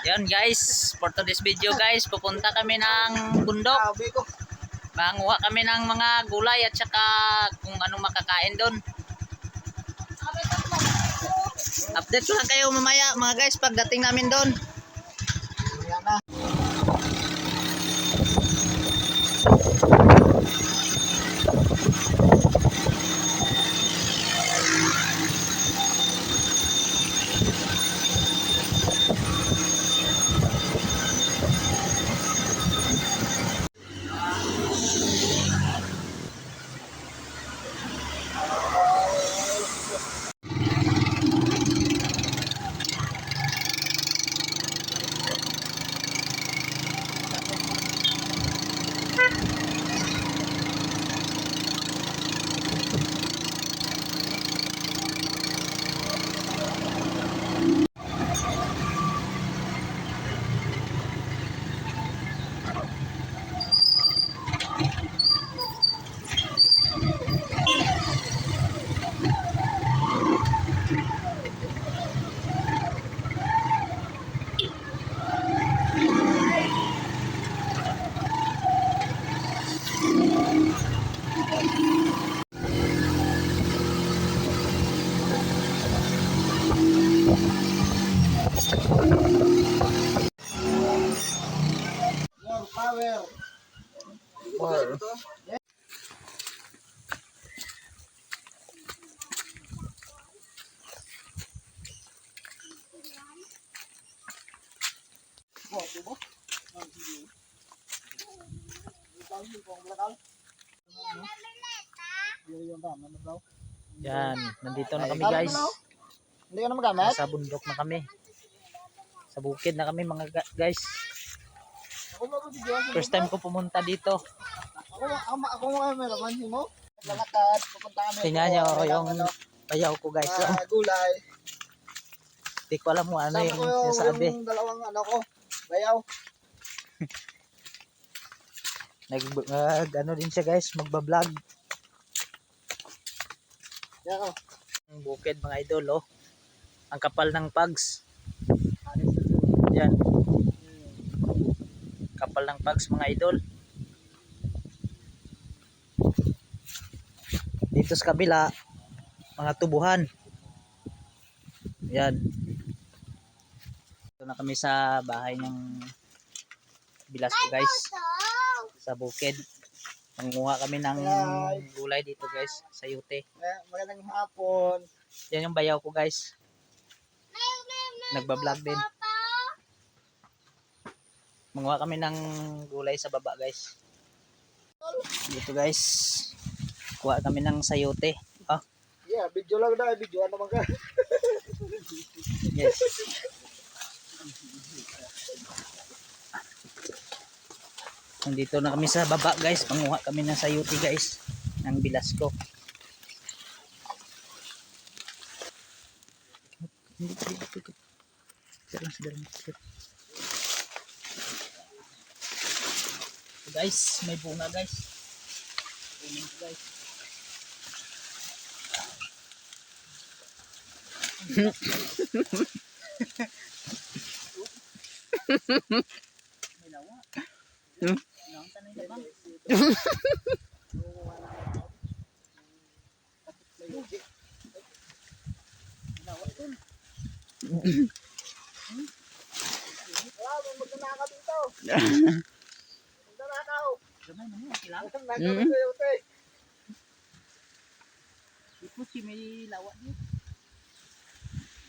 Yan guys, for today's video guys, pupunta kami ng bundok. Manguha kami ng mga gulay at saka kung anong makakain doon. Update ko lang kayo mamaya mga guys pagdating namin doon. Yan, nandito na kami guys. Hindi ka na magamit? Sa bundok na kami. Sa bukid na kami mga guys. First time ko pumunta dito. Ako mga meron mo. Lalakad, pupunta kami. Tingnan nyo yung bayaw ko guys. Gulay. Hindi ko alam mo ano yung Sama sinasabi. yung dalawang ano ko, bayaw. Ano din siya guys, magbablog. Yan o. Ang bukid mga idol oh. Ang kapal ng pags. Yan. Kapal ng pags mga idol. Dito sa kabila mga tubuhan. Yan. Ito na kami sa bahay ng bilas ko guys. Sa bukid. Manguha kami ng gulay dito guys, sayute. Magandang hapon. Yan yung bayaw ko guys. Nagbablog din. Manguha kami ng gulay sa baba guys. Dito guys. Kuha kami ng sayute. Oh. Yeah, video lang na, video naman ka. Yes. Nandito na kami sa baba guys, panguha kami ng sayuti guys ng bilas ko. Guys, may bunga guys. Guys. May lawa. Ito si may lawa dito.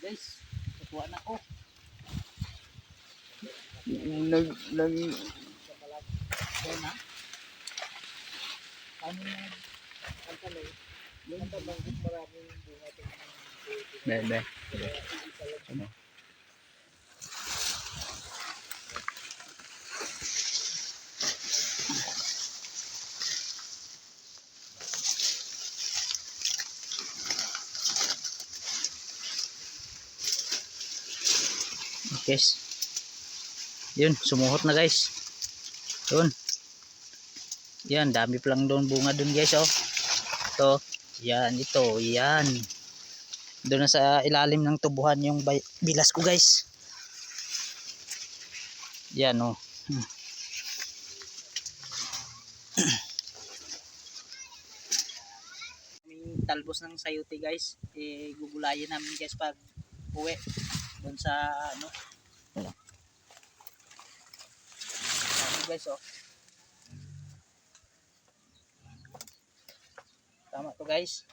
Guys, kukuha na ko. Bebe. Guys. Yun, sumuhot na guys. Yun. Yan, dami pa lang doon bunga doon guys oh. Ito, yan, ito, yan. Doon na sa ilalim ng tubuhan yung bilas ko guys. Yan oh. May talbos ng sayote guys. Gugulayin namin guys pag uwi. Doon sa ano. Ano guys oh. Tama to guys.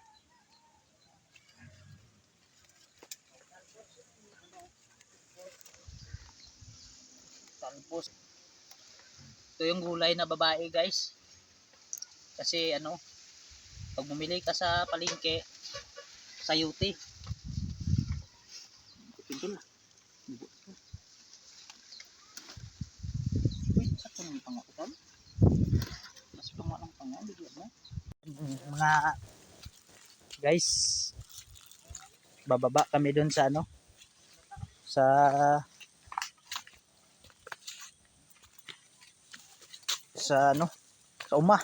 Talbos. Ito yung gulay na babae guys. Kasi ano, pag bumili ka sa palengke, sayote. Pintul lah. Uy, sakto ng pangakutan. Mas pangalang pangal, bigyan mo. Mga guys, bababa kami dun sa ano, sa ano, sa uma.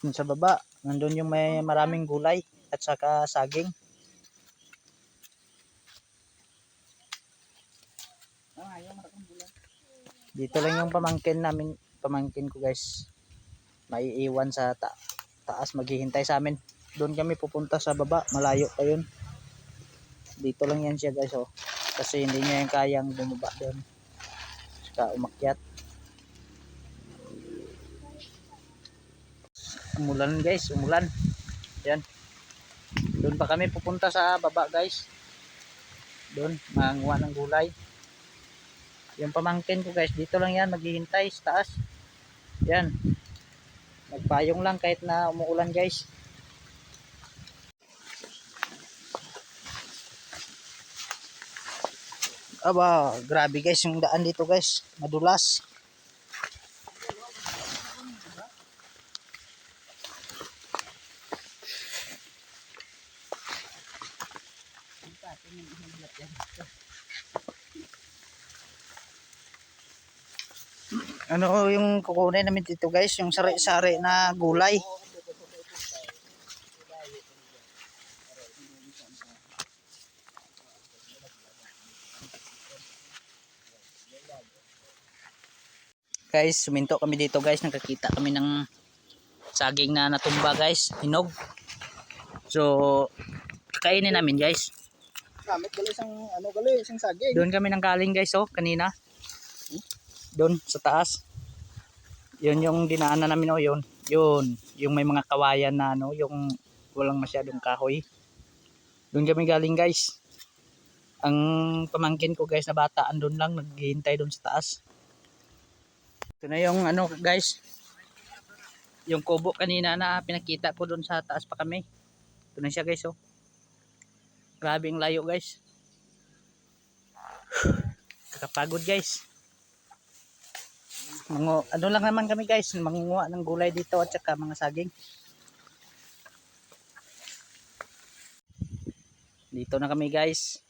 Dun sa baba, nandun yung may maraming gulay at saka saging. Dito lang yung pamangkin ko guys. Maiiwan sa taas, maghihintay sa amin. Doon kami pupunta sa baba, malayo pa yun. Dito lang yan siya guys oh. Kasi hindi niya yung kayang bumaba doon. Saka umakyat. Umulan guys, umulan. Yan. Doon pa kami pupunta sa baba guys. Doon, manguha ng gulay. Yung pamangkin ko guys, dito lang yan, maghihintay sa taas. Yan. Magpayong lang kahit na umuulan guys. Aba, grabe guys yung daan dito guys. Madulas. Ano yung kukunin namin dito guys, yung sari-sari na gulay. Guys, suminto kami dito guys, nakakita kami ng saging na natumba guys, hinog. So, kakainin namin guys. Gamit gali isang saging. Doon kami nang galing guys oh, kanina. Doon sa taas. Yun yung dinaanan namin oh, yun. Yun, yung may mga kawayan na ano, yung walang masyadong kahoy. Doon kami galing guys. Ang pamangkin ko guys na bata andun lang, naghihintay doon sa taas. Ito na yung ano guys. Yung kubo kanina na pinakita ko doon sa taas pa kami. Ito na siya guys oh. Grabe ang layo guys. Kakapagod guys. Ano lang naman kami guys, mangunguha ng gulay dito at saka mga saging. Dito na kami guys.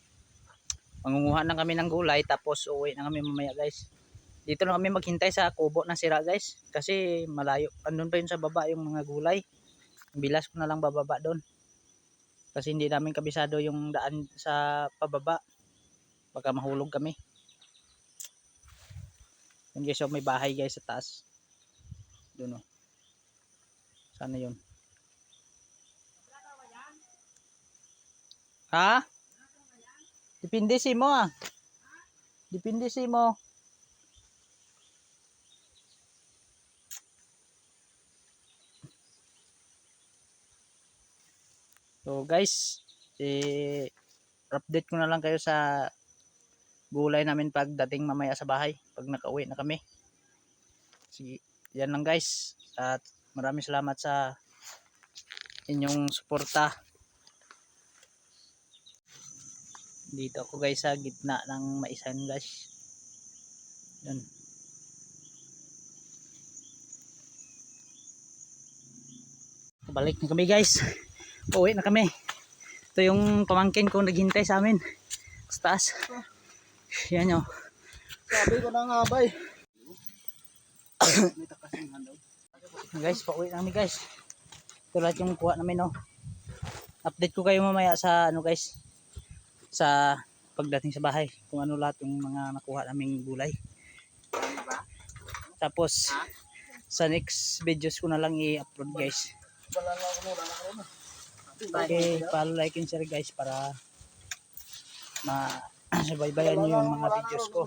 Mangunguha na kami ng gulay tapos uwi na kami mamaya guys. Dito na kami maghintay sa kubo na sira guys. Kasi malayo. Andun pa yun sa baba yung mga gulay. Bilas ko na lang bababa doon. Kasi hindi namin kabisado yung daan sa pababa. Baka mahulog kami. Yun guys, so may bahay guys sa taas. Doon oh. Sana yun. Ha? Depende si mo ah. Depende si mo. So guys, update ko na lang kayo sa gulay namin pagdating mamaya sa bahay. Pag nakauwi na kami. Sige, yan lang guys. At maraming salamat sa inyong suporta. Dito ako guys sa gitna ng maisan guys. Yan. Balik na kami guys. Uwi na kami. Ito yung pamangkin ko naghintay sa amin sa taas. Yan o. Sabi ko na nga bay. Guys, pauwi na kami guys. Ito lahat yung kuha namin o. Update ko kayo mamaya sa ano guys, sa pagdating sa bahay kung ano lahat yung mga nakuha naming gulay. Tapos sa next videos ko na lang i-upload guys. Okay, follow, like, and share guys para masubaybayan nyo yung mga videos ko.